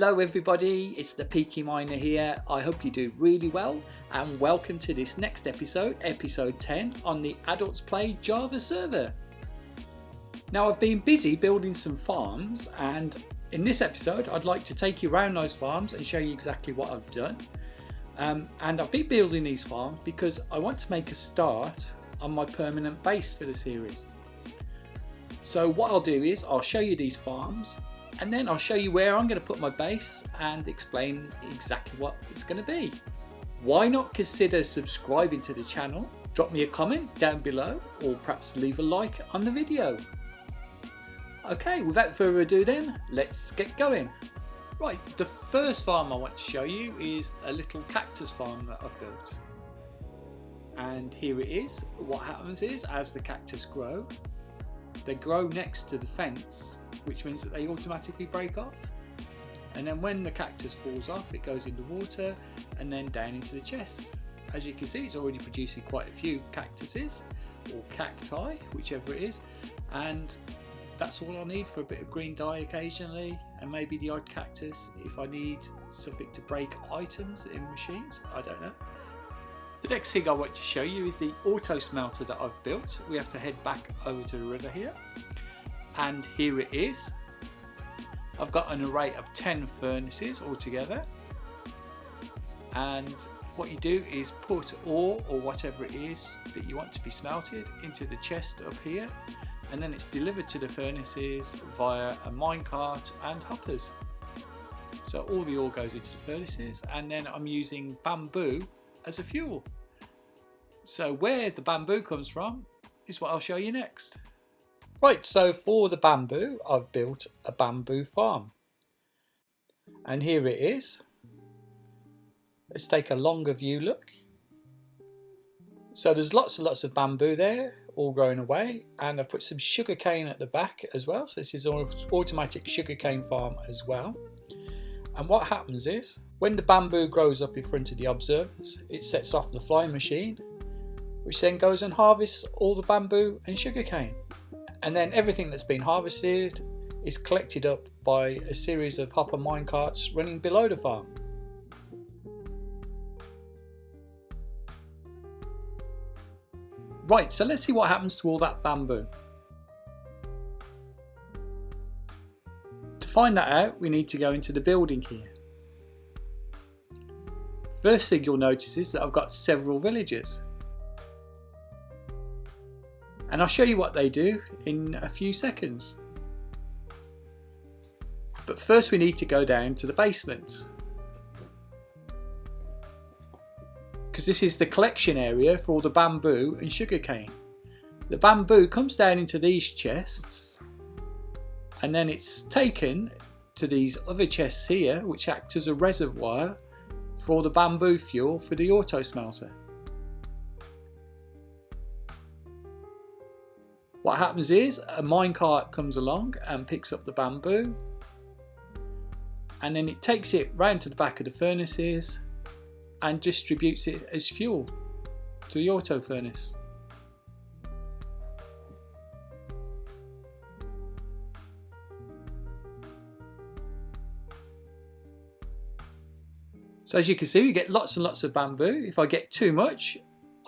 Hello everybody, it's the Peaky Miner here. I hope you do really well and welcome to this next episode, episode 10 on the Adults Play Java server. Now I've been busy building some farms, and in this episode I'd like to take you around those farms and show you exactly what I've done. And I've been building these farms because I want to make a start on my permanent base for the series. So what I'll do is I'll show you these farms, and then I'll show you where I'm going to put my base and explain exactly what it's going to be. Why not consider subscribing to the channel? Drop me a comment down below, or perhaps leave a like on the video. Okay, without further ado then, let's get going. Right, the first farm I want to show you is a little cactus farm that I've built. And here it is. What happens is, as the cactus grow, they grow next to the fence, which means that they automatically break off. And then when the cactus falls off, it goes into water and then down into the chest. As you can see, it's already producing quite a few cactuses, or cacti, whichever it is. And that's all I need for a bit of green dye occasionally, and maybe the odd cactus if I need something to break items in machines, I don't know. The next thing I want to show you is the auto smelter that I've built. We have to head back over to the river here. And here it is. I've got an array of 10 furnaces altogether. And what you do is put ore or whatever it is that you want to be smelted into the chest up here. And then it's delivered to the furnaces via a minecart and hoppers. So all the ore goes into the furnaces, and then I'm using bamboo as a fuel. So where the bamboo comes from is what I'll show you next. Right, so for the bamboo, I've built a bamboo farm. And here it is. Let's take a longer view look. So there's lots and lots of bamboo there, all growing away, and I've put some sugarcane at the back as well. So this is an automatic sugarcane farm as well. And what happens is, when the bamboo grows up in front of the observers, it sets off the flying machine, which then goes and harvests all the bamboo and sugarcane. And then everything that's been harvested is collected up by a series of hopper minecarts running below the farm. Right, so let's see what happens to all that bamboo. To find that out, we need to go into the building here. First thing you'll notice is that I've got several villagers. And I'll show you what they do in a few seconds. But first we need to go down to the basement, because this is the collection area for all the bamboo and sugarcane. The bamboo comes down into these chests, and then it's taken to these other chests here, which act as a reservoir for all the bamboo fuel for the auto smelter. What happens is a minecart comes along and picks up the bamboo, and then it takes it round to the back of the furnaces and distributes it as fuel to the auto furnace. So as you can see, we get lots and lots of bamboo. If I get too much,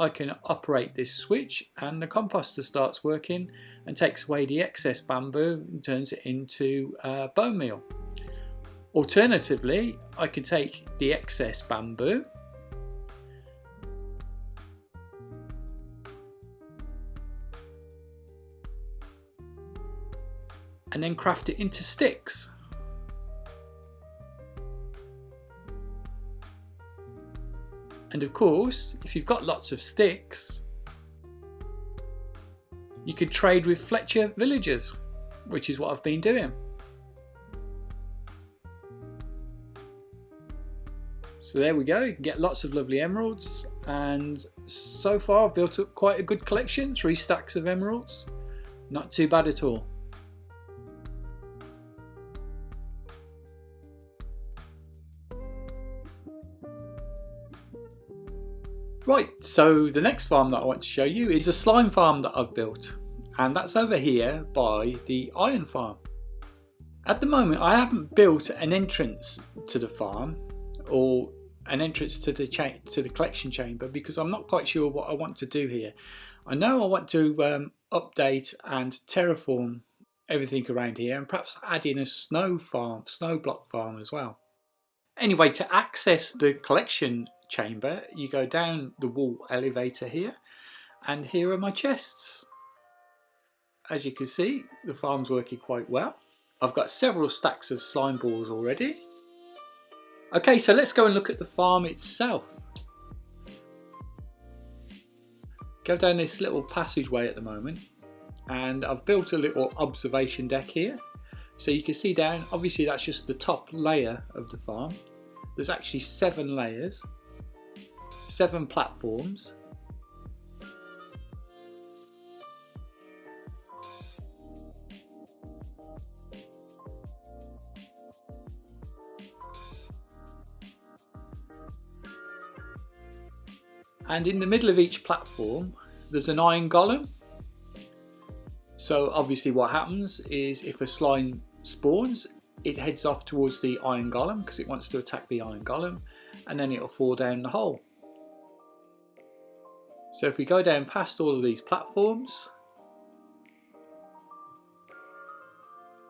I can operate this switch and the composter starts working and takes away the excess bamboo and turns it into bone meal. Alternatively, I can take the excess bamboo and then craft it into sticks. And of course, if you've got lots of sticks, you could trade with Fletcher villagers, which is what I've been doing. So there we go, you can get lots of lovely emeralds, and so far I've built up quite a good collection, 3 stacks of emeralds. Not too bad at all. Right, so the next farm that I want to show you is a slime farm that I've built, and that's over here by the iron farm. At the moment I haven't built an entrance to the farm or an entrance to the collection chamber because I'm not quite sure what I want to do here. I know I want to update and terraform everything around here and perhaps add in a snow block farm as well. Anyway, to access the collection chamber you go down the wall elevator here, and here are my chests. As you can see, the farm's working quite well. I've got several stacks of slime balls already. Okay, so let's go and look at the farm itself. Go down this little passageway at the moment, and I've built a little observation deck here. So you can see down, obviously that's just the top layer of the farm. There's actually 7 layers, 7 platforms. And in the middle of each platform there's an iron golem. So obviously what happens is if a slime spawns, it heads off towards the iron golem because it wants to attack the iron golem, and then it'll fall down the hole. So if we go down past all of these platforms,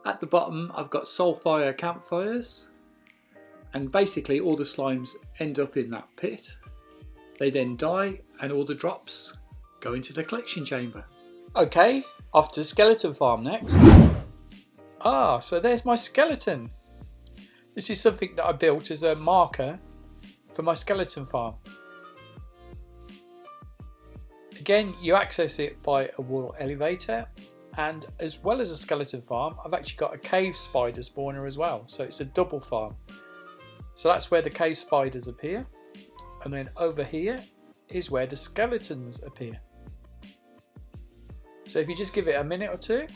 at the bottom I've got soulfire campfires, and basically all the slimes end up in that pit. They then die and all the drops go into the collection chamber. Okay, off to the skeleton farm next. Ah, so there's my skeleton. This is something that I built as a marker for my skeleton farm. Again, you access it by a wall elevator, and as well as a skeleton farm, I've actually got a cave spider spawner as well. So it's a double farm. So that's where the cave spiders appear. And then over here is where the skeletons appear. So if you just give it a minute or two,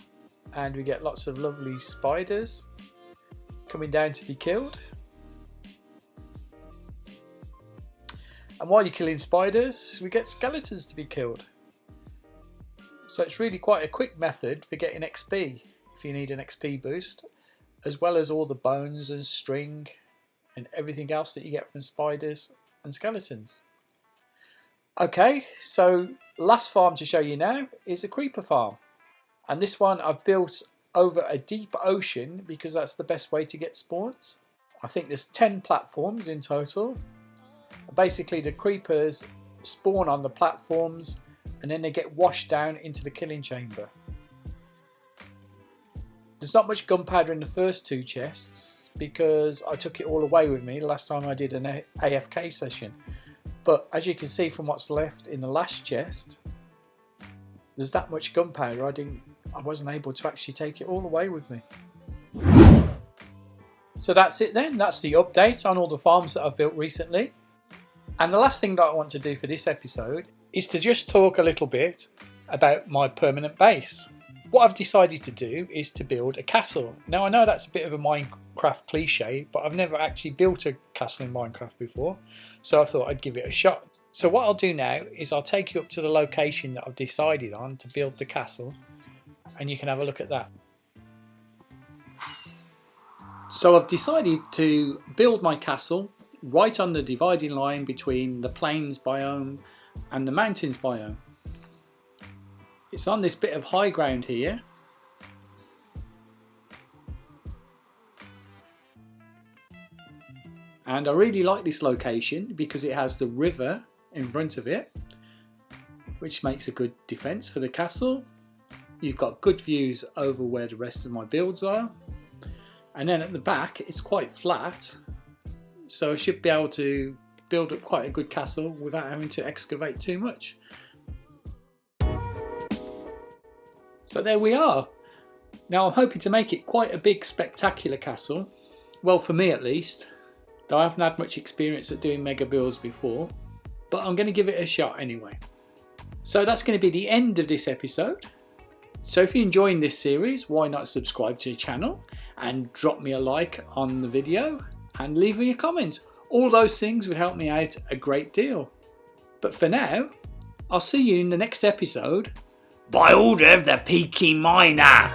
and we get lots of lovely spiders coming down to be killed. And while you're killing spiders, we get skeletons to be killed. So it's really quite a quick method for getting XP if you need an XP boost, as well as all the bones and string and everything else that you get from spiders and skeletons. Okay, so last farm to show you now is a creeper farm, and this one I've built over a deep ocean because that's the best way to get spawns. I think there's 10 platforms in total. Basically the creepers spawn on the platforms and then they get washed down into the killing chamber. There's not much gunpowder in the first 2 chests because I took it all away with me last time I did an AFK session. But as you can see from what's left in the last chest, there's that much gunpowder I wasn't able to actually take it all away with me. So that's it then. That's the update on all the farms that I've built recently. And the last thing that I want to do for this episode is to just talk a little bit about my permanent base. What I've decided to do is to build a castle. Now I know that's a bit of a Minecraft cliche, but I've never actually built a castle in Minecraft before, so I thought I'd give it a shot. So what I'll do now is I'll take you up to the location that I've decided on to build the castle, and you can have a look at that. So I've decided to build my castle right on the dividing line between the plains biome and the mountains biome. It's on this bit of high ground here. And I really like this location because it has the river in front of it, which makes a good defence for the castle. You've got good views over where the rest of my builds are. And then at the back it's quite flat, so I should be able to build up quite a good castle without having to excavate too much. So there we are. Now I'm hoping to make it quite a big spectacular castle. Well, for me at least. Though I haven't had much experience at doing mega builds before. But I'm going to give it a shot anyway. So that's going to be the end of this episode. So if you're enjoying this series, why not subscribe to the channel and drop me a like on the video and leave me a comment. All those things would help me out a great deal. But for now, I'll see you in the next episode. By order of the Peaky Miner.